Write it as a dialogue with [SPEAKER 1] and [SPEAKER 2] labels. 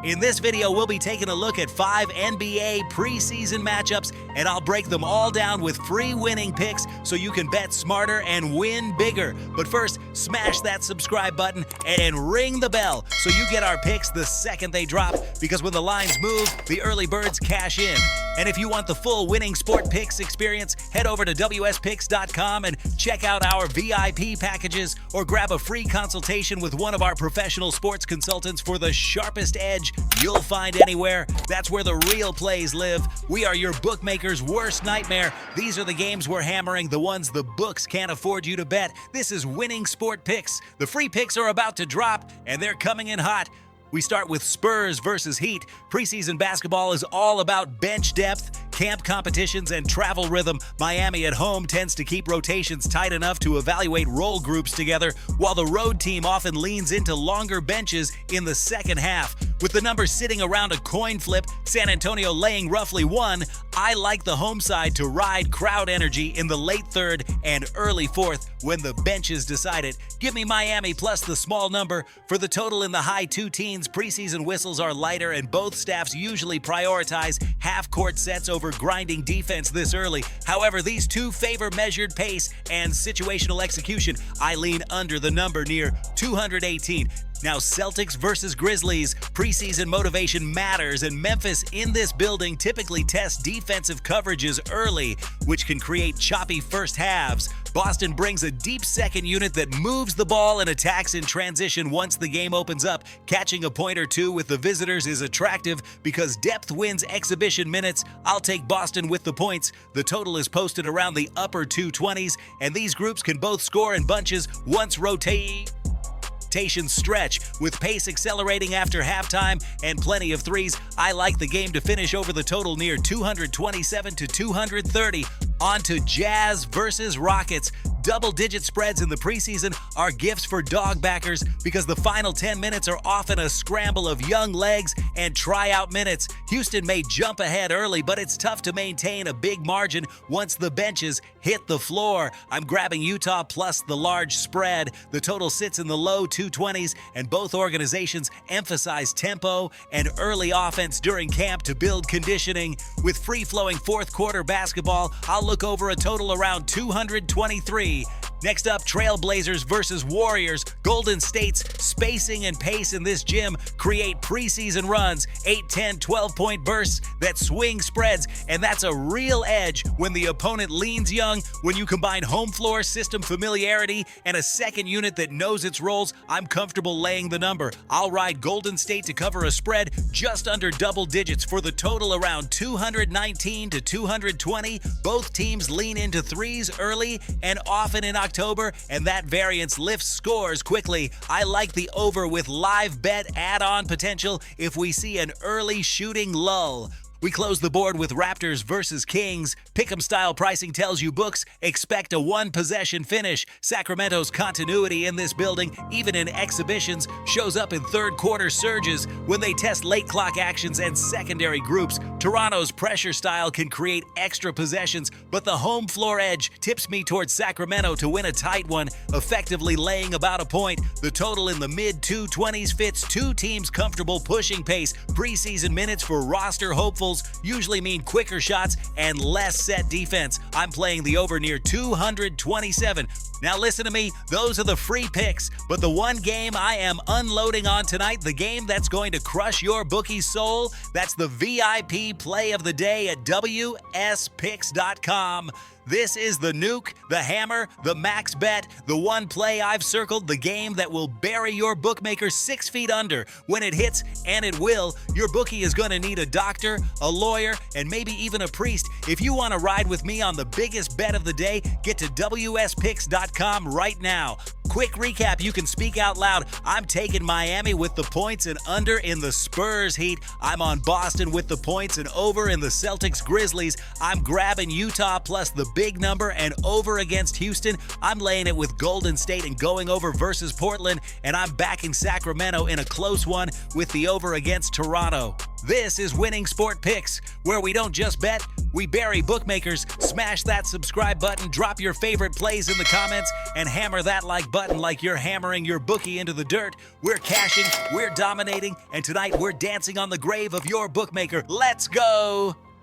[SPEAKER 1] In this video, we'll be taking a look at 5 NBA preseason matchups, and I'll break them all down with free winning picks so you can bet smarter and win bigger. But first, smash that subscribe button and ring the bell so you get our picks the second they drop, because when the lines move, the early birds cash in. And if you want the full winning sport picks experience, head over to wspicks.com and check out our VIP packages, or grab a free consultation with one of our professional sports consultants for the sharpest edge you'll find anywhere. That's where the real plays live. We are your bookmaker's worst nightmare. These are the games we're hammering, the ones the books can't afford you to bet. This is Winning Sport Picks. The free picks are about to drop, and they're coming in hot. We start with Spurs versus Heat. Preseason basketball is all about bench depth, camp competitions, and travel rhythm. Miami at home tends to keep rotations tight enough to evaluate role groups together, while the road team often leans into longer benches in the second half. With the numbers sitting around a coin flip, San Antonio laying roughly 1, I like the home side to ride crowd energy in the late third and early fourth when the benches decide it. Give me Miami plus the small number. For the total in the high 2 teens, preseason whistles are lighter, and both staffs usually prioritize half-court sets over grinding defense this early. However, these two favor measured pace and situational execution. I lean under the number near 218. Now, Celtics versus Grizzlies. Preseason motivation matters, and Memphis in this building typically tests defensive coverages early, which can create choppy first halves. Boston brings a deep second unit that moves the ball and attacks in transition once the game opens up. Catching a point or two with the visitors is attractive because depth wins exhibition minutes. I'll take Boston with the points. The total is posted around the upper 220s, and these groups can both score in bunches once rotations stretch. With pace accelerating after halftime and plenty of threes, I like the game to finish over the total near 227 to 230. On to Jazz versus Rockets. Double-digit spreads in the preseason are gifts for dog backers because the final 10 minutes are often a scramble of young legs and tryout minutes. Houston may jump ahead early, but it's tough to maintain a big margin once the benches hit the floor. I'm grabbing Utah plus the large spread. The total sits in the low 220s, and both organizations emphasize tempo and early offense during camp to build conditioning. With free-flowing fourth-quarter basketball, I'll look over a total around 223. Next up, Trailblazers versus Warriors. Golden State's spacing and pace in this gym create preseason runs, 8, 10, 12-point bursts that swing spreads, and that's a real edge when the opponent leans young. When you combine home floor system familiarity and a second unit that knows its roles, I'm comfortable laying the number. I'll ride Golden State to cover a spread just under double digits for the total around 219 to 220. Both teams lean into threes early and often in October, and that variance lifts scores quickly. I like the over with live bet add-on potential if we see an early shooting lull. We close the board with Raptors versus Kings. Pick'em style pricing tells you books expect a one-possession finish. Sacramento's continuity in this building, even in exhibitions, shows up in third-quarter surges when they test late clock actions and secondary groups. Toronto's pressure style can create extra possessions, but the home floor edge tips me towards Sacramento to win a tight one, effectively laying about a point. The total in the mid-220s fits two teams' comfortable pushing pace. Preseason minutes for roster hopefuls usually mean quicker shots and less set defense. I'm playing the over near 227. Now listen to me, those are the free picks, but the one game I am unloading on tonight, the game that's going to crush your bookie's soul, that's the VIP play of the day at wspicks.com. This is the nuke, the hammer, the max bet, the one play I've circled, the game that will bury your bookmaker 6 feet under. When it hits, and it will, your bookie is going to need a doctor, a lawyer, and maybe even a priest. If you want to ride with me on the biggest bet of the day, get to wspicks.com right now. Quick recap, you can speak out loud. I'm taking Miami with the points and under in the Spurs Heat. I'm on Boston with the points and over in the Celtics Grizzlies. I'm grabbing Utah plus the big number and over against Houston. I'm laying it with Golden State and going over versus Portland, and I'm backing Sacramento in a close one with the over against Toronto. This is Winning Sport Picks, where we don't just bet, We bury bookmakers. Smash that subscribe button, drop your favorite plays in the comments, and hammer that like button like you're hammering your bookie into the dirt. We're cashing, we're dominating, and tonight we're dancing on the grave of your bookmaker. Let's go!